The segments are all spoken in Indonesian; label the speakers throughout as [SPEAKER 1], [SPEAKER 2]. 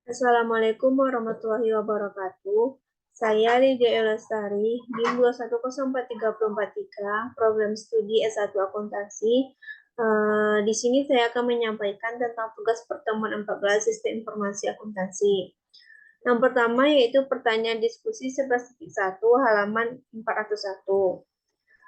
[SPEAKER 1] Assalamualaikum warahmatullahi wabarakatuh. Saya Lydia Elestari, BIM 2143443, program studi S1 Akuntansi. Di sini saya akan menyampaikan tentang tugas pertemuan 14 Sistem Informasi Akuntansi. Yang pertama yaitu pertanyaan diskusi 11.1 halaman 401.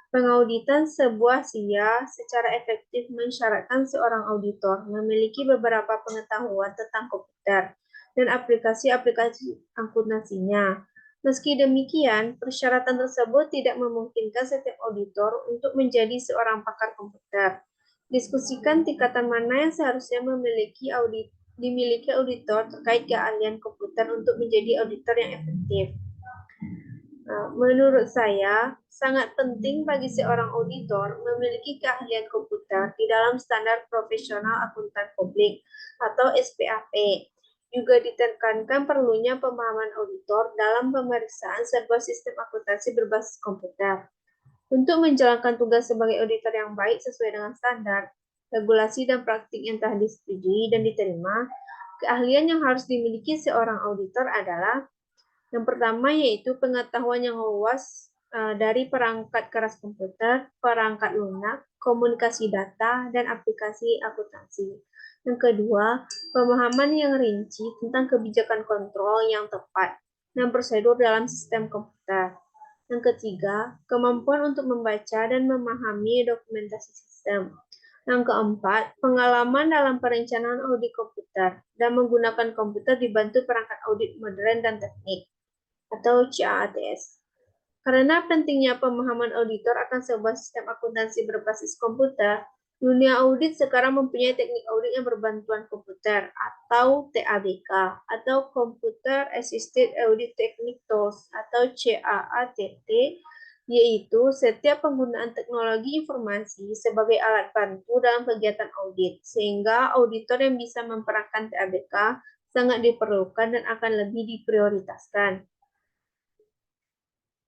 [SPEAKER 1] Pengauditan sebuah SIA secara efektif mensyaratkan seorang auditor memiliki beberapa pengetahuan tentang komputer dan aplikasi-aplikasi akuntansinya. Meski demikian, persyaratan tersebut tidak memungkinkan setiap auditor untuk menjadi seorang pakar komputer. Diskusikan tingkatan mana yang seharusnya dimiliki auditor terkait keahlian komputer untuk menjadi auditor yang efektif. Menurut saya, sangat penting bagi seorang auditor memiliki keahlian komputer di dalam standar profesional akuntan publik atau SPAP. Juga ditekankan perlunya pemahaman auditor dalam pemeriksaan sebuah sistem akuntansi berbasis komputer. Untuk menjalankan tugas sebagai auditor yang baik sesuai dengan standar, regulasi dan praktik yang telah disetujui dan diterima, keahlian yang harus dimiliki seorang auditor adalah yang pertama yaitu pengetahuan yang luas dari perangkat keras komputer, perangkat lunak, komunikasi data, dan aplikasi akuntansi. Yang kedua, pemahaman yang rinci tentang kebijakan kontrol yang tepat dan prosedur dalam sistem komputer. Yang ketiga, kemampuan untuk membaca dan memahami dokumentasi sistem. Yang keempat, pengalaman dalam perencanaan audit komputer dan menggunakan komputer dibantu perangkat audit modern dan teknik atau CAATS. Karena pentingnya pemahaman auditor akan sebuah sistem akuntansi berbasis komputer, dunia audit sekarang mempunyai teknik audit yang berbantuan komputer atau TABK atau Computer Assisted Audit Technique Tools atau CAATT, yaitu setiap penggunaan teknologi informasi sebagai alat bantu dalam kegiatan audit, sehingga auditor yang bisa memperankan TABK sangat diperlukan dan akan lebih diprioritaskan.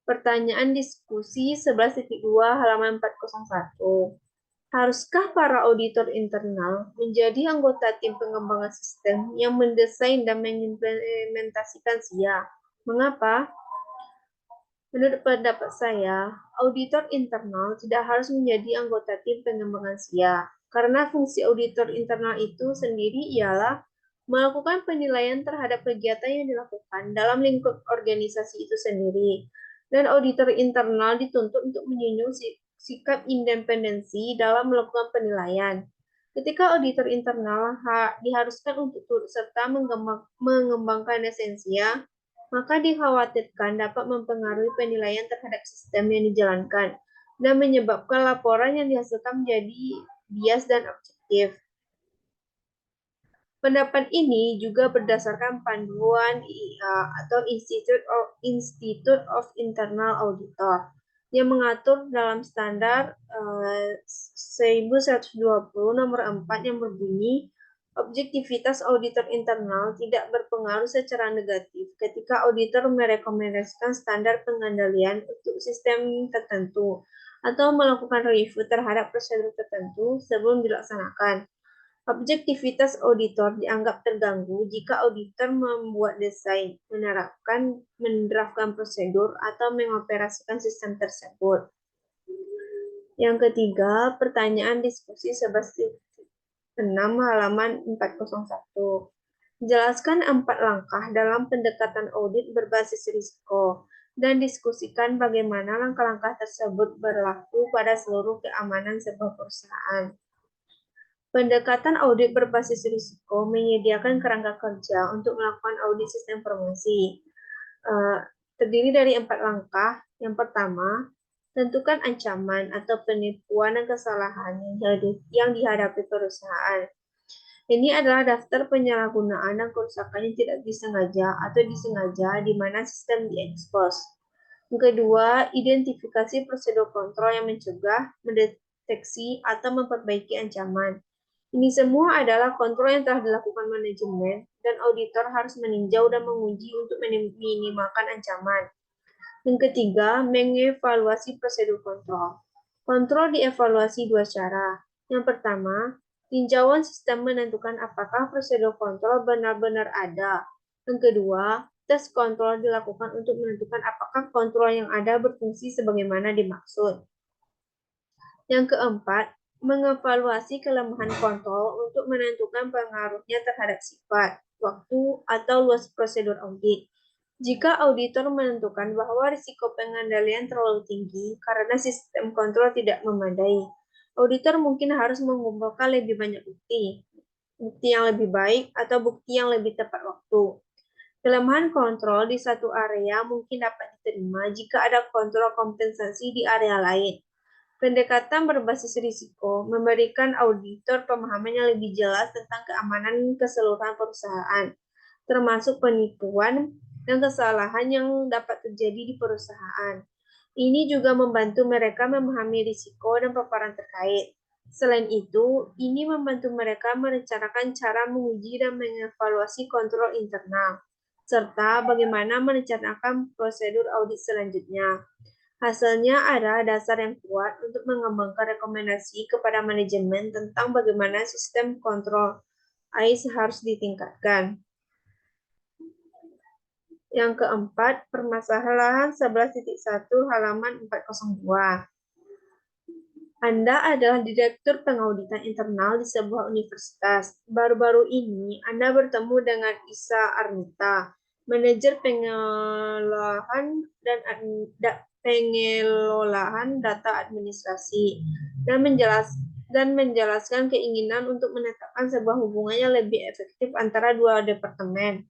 [SPEAKER 1] Pertanyaan diskusi 11.2 halaman 401. Haruskah para auditor internal menjadi anggota tim pengembangan sistem yang mendesain dan mengimplementasikan SIA? Mengapa? Menurut pendapat saya, auditor internal tidak harus menjadi anggota tim pengembangan SIA, karena fungsi auditor internal itu sendiri ialah melakukan penilaian terhadap kegiatan yang dilakukan dalam lingkup organisasi itu sendiri. Dan auditor internal dituntut untuk menjunjung sikap independensi dalam melakukan penilaian. Ketika auditor internal diharuskan untuk turut serta mengembangkan esensia, maka dikhawatirkan dapat mempengaruhi penilaian terhadap sistem yang dijalankan dan menyebabkan laporan yang dihasilkan menjadi bias dan objektif. Pendapat ini juga berdasarkan panduan IIA atau Institute of Internal Auditor yang mengatur dalam standar 1120 nomor 4 yang berbunyi objektivitas auditor internal tidak berpengaruh secara negatif ketika auditor merekomendasikan standar pengendalian untuk sistem tertentu atau melakukan review terhadap prosedur tertentu sebelum dilaksanakan. Objektivitas auditor dianggap terganggu jika auditor membuat desain, mendraftkan prosedur, atau mengoperasikan sistem tersebut. Yang ketiga, pertanyaan diskusi 11.6 halaman 401. Jelaskan 4 langkah dalam pendekatan audit berbasis risiko dan diskusikan bagaimana langkah-langkah tersebut berlaku pada seluruh keamanan sebuah perusahaan. Pendekatan audit berbasis risiko menyediakan kerangka kerja untuk melakukan audit sistem informasi. Terdiri dari 4 langkah. Yang pertama, tentukan ancaman atau penipuan dan kesalahan yang dihadapi perusahaan. Ini adalah daftar penyalahgunaan dan kerusakan yang tidak disengaja atau disengaja di mana sistem diekspos. Yang kedua, identifikasi prosedur kontrol yang mencegah, mendeteksi, atau memperbaiki ancaman. Ini semua adalah kontrol yang telah dilakukan manajemen, dan auditor harus meninjau dan menguji untuk meminimalkan ancaman. Yang ketiga, mengevaluasi prosedur kontrol. Kontrol dievaluasi dua cara. Yang pertama, tinjauan sistem menentukan apakah prosedur kontrol benar-benar ada Yang kedua, tes kontrol dilakukan untuk menentukan apakah kontrol yang ada berfungsi sebagaimana dimaksud. Yang keempat, mengevaluasi kelemahan kontrol untuk menentukan pengaruhnya terhadap sifat, waktu, atau luas prosedur audit. Jika auditor menentukan bahwa risiko pengendalian terlalu tinggi karena sistem kontrol tidak memadai, auditor mungkin harus mengumpulkan lebih banyak bukti, bukti yang lebih baik, atau bukti yang lebih tepat waktu. Kelemahan kontrol di satu area mungkin dapat diterima jika ada kontrol kompensasi di area lain. Pendekatan berbasis risiko memberikan auditor pemahaman yang lebih jelas tentang keamanan keseluruhan perusahaan, termasuk penipuan dan kesalahan yang dapat terjadi di perusahaan. Ini juga membantu mereka memahami risiko dan paparan terkait. Selain itu, ini membantu mereka merencanakan cara menguji dan mengevaluasi kontrol internal, serta bagaimana merencanakan prosedur audit selanjutnya. Hasilnya ada dasar yang kuat untuk mengembangkan rekomendasi kepada manajemen tentang bagaimana sistem kontrol AIS harus ditingkatkan. Yang keempat, permasalahan 11.1 halaman 402. Anda adalah Direktur Pengauditan Internal di sebuah universitas. Baru-baru ini, Anda bertemu dengan Isa Arnita, manajer pengelolaan data administrasi, dan menjelaskan keinginan untuk menetapkan sebuah hubungan yang lebih efektif antara dua departemen.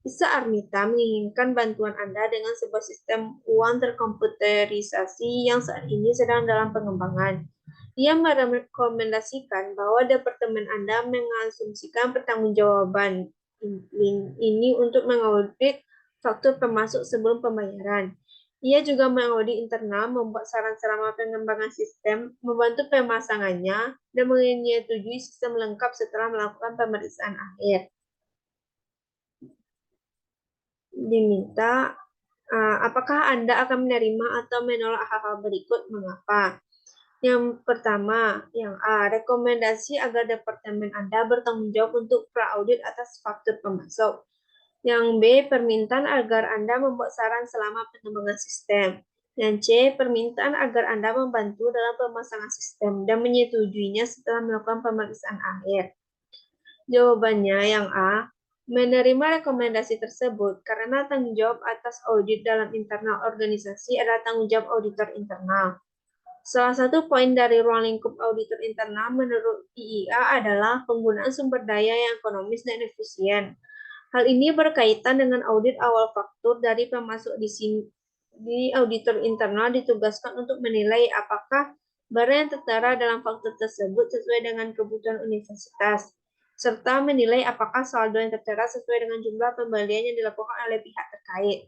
[SPEAKER 1] Isa Arnita menginginkan bantuan Anda dengan sebuah sistem uang terkomputerisasi yang saat ini sedang dalam pengembangan. Ia merekomendasikan bahwa departemen Anda mengasumsikan pertanggungjawaban ini untuk mengaudit faktur pemasok sebelum pembayaran. Ia juga mengaudit internal, membuat saran selama pengembangan sistem, membantu pemasangannya, dan menyetujui sistem lengkap setelah melakukan pemeriksaan akhir. Diminta, apakah Anda akan menerima atau menolak hal-hal berikut? Mengapa? Yang pertama, yang A, rekomendasi agar departemen Anda bertanggung jawab untuk pra-audit atas faktur pemasok. Yang B, permintaan agar Anda membuat saran selama pengembangan sistem. Yang C, permintaan agar Anda membantu dalam pemasangan sistem dan menyetujuinya setelah melakukan pemeriksaan akhir. Jawabannya yang A, menerima rekomendasi tersebut karena tanggung jawab atas audit dalam internal organisasi adalah tanggung jawab auditor internal. Salah satu poin dari ruang lingkup auditor internal menurut IIA adalah penggunaan sumber daya yang ekonomis dan efisien. Hal ini berkaitan dengan audit awal faktur dari pemasok di auditor internal ditugaskan untuk menilai apakah barang yang tertera dalam faktur tersebut sesuai dengan kebutuhan universitas, serta menilai apakah saldo yang tertera sesuai dengan jumlah pembelian yang dilakukan oleh pihak terkait.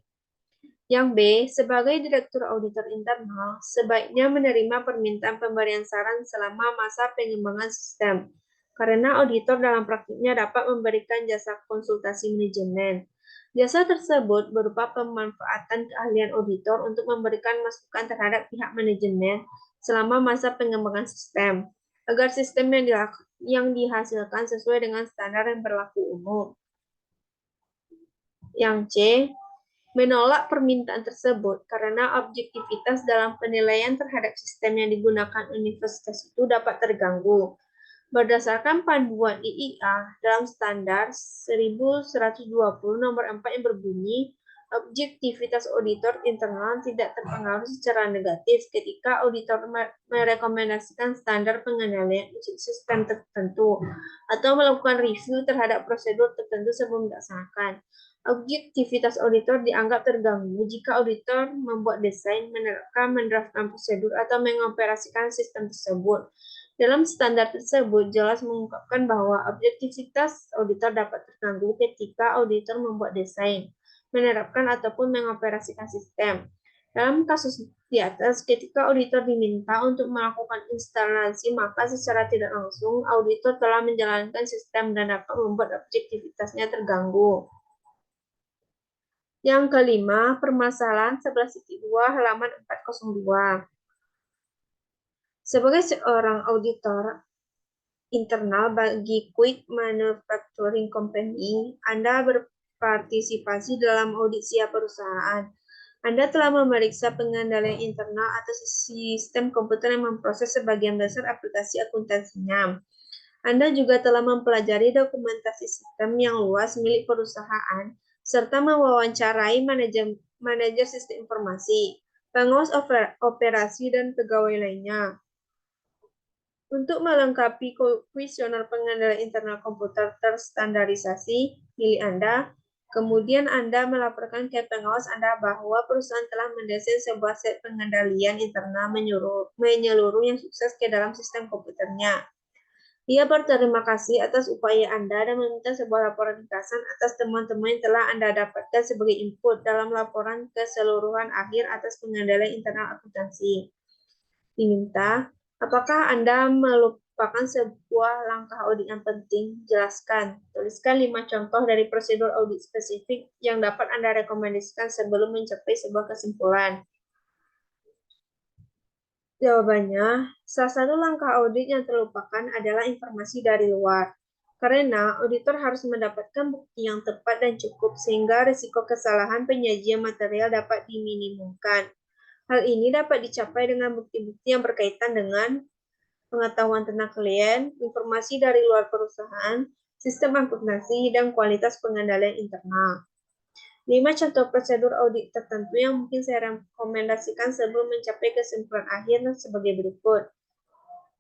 [SPEAKER 1] Yang B, sebagai Direktur Auditor Internal, sebaiknya menerima permintaan pemberian saran selama masa pengembangan sistem, karena auditor dalam praktiknya dapat memberikan jasa konsultasi manajemen. Jasa tersebut berupa pemanfaatan keahlian auditor untuk memberikan masukan terhadap pihak manajemen selama masa pengembangan sistem, agar sistem yang dihasilkan sesuai dengan standar yang berlaku umum. Yang C, menolak permintaan tersebut karena objektivitas dalam penilaian terhadap sistem yang digunakan universitas itu dapat terganggu. Berdasarkan panduan IIA dalam standar 1120 nomor 4 yang berbunyi, objektivitas auditor internal tidak terpengaruh secara negatif ketika auditor merekomendasikan standar pengendalian sistem tertentu atau melakukan review terhadap prosedur tertentu sebelum dilaksanakan. Objektivitas auditor dianggap terganggu jika auditor membuat desain, menerapkan, mendraftkan prosedur, atau mengoperasikan sistem tersebut. Dalam standar tersebut jelas mengungkapkan bahwa objektivitas auditor dapat terganggu ketika auditor membuat desain, menerapkan ataupun mengoperasikan sistem. Dalam kasus di atas, ketika auditor diminta untuk melakukan instalasi, maka secara tidak langsung auditor telah menjalankan sistem dan dapat membuat objektivitasnya terganggu. Yang kelima, permasalahan 11.2 halaman 402. Sebagai seorang auditor internal bagi Quick Manufacturing Company, Anda berpartisipasi dalam audit siap perusahaan. Anda telah memeriksa pengandalian internal atau sistem komputer yang memproses sebagian besar aplikasi akuntansinya. Anda juga telah mempelajari dokumentasi sistem yang luas milik perusahaan, serta mewawancarai manajer sistem informasi, pengawas operasi, dan pegawai lainnya. Untuk melengkapi kuesioner pengandalian internal komputer terstandarisasi milik Anda, kemudian Anda melaporkan ke pengawas Anda bahwa perusahaan telah mendesain sebuah set pengandalian internal menyeluruh yang sukses ke dalam sistem komputernya. Ia berterima kasih atas upaya Anda dan meminta sebuah laporan ringkasan atas temuan-temuan yang telah Anda dapatkan sebagai input dalam laporan keseluruhan akhir atas pengandalian internal akuntansi. Diminta, apakah Anda melupakan sebuah langkah audit yang penting? Jelaskan. Tuliskan 5 contoh dari prosedur audit spesifik yang dapat Anda rekomendasikan sebelum mencapai sebuah kesimpulan. Jawabannya, salah satu langkah audit yang terlupakan adalah informasi dari luar. Karena auditor harus mendapatkan bukti yang tepat dan cukup sehingga risiko kesalahan penyajian material dapat diminimumkan. Hal ini dapat dicapai dengan bukti-bukti yang berkaitan dengan pengetahuan tentang klien, informasi dari luar perusahaan, sistem akuntansi, dan kualitas pengendalian internal. 5 contoh prosedur audit tertentu yang mungkin saya rekomendasikan sebelum mencapai kesimpulan akhir sebagai berikut.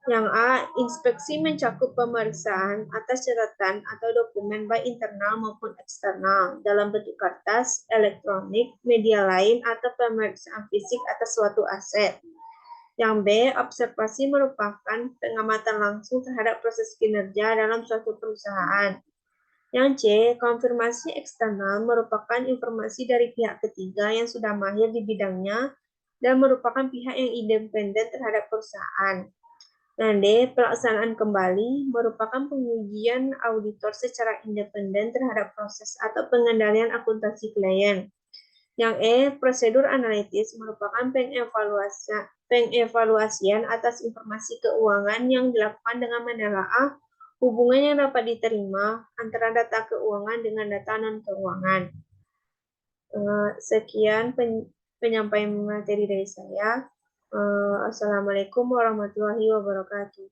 [SPEAKER 1] Yang A, inspeksi mencakup pemeriksaan atas catatan atau dokumen baik internal maupun eksternal dalam bentuk kertas, elektronik, media lain, atau pemeriksaan fisik atas suatu aset. Yang B, observasi merupakan pengamatan langsung terhadap proses kinerja dalam suatu perusahaan. Yang C, konfirmasi eksternal merupakan informasi dari pihak ketiga yang sudah mahir di bidangnya dan merupakan pihak yang independen terhadap perusahaan. Dan D, pelaksanaan kembali merupakan pengujian auditor secara independen terhadap proses atau pengendalian akuntansi klien. Yang E, prosedur analitis merupakan pengevaluasian atas informasi keuangan yang dilakukan dengan menelaah hubungan yang dapat diterima antara data keuangan dengan data non-keuangan. Sekian penyampaian materi dari saya. Assalamualaikum warahmatullahi wabarakatuh.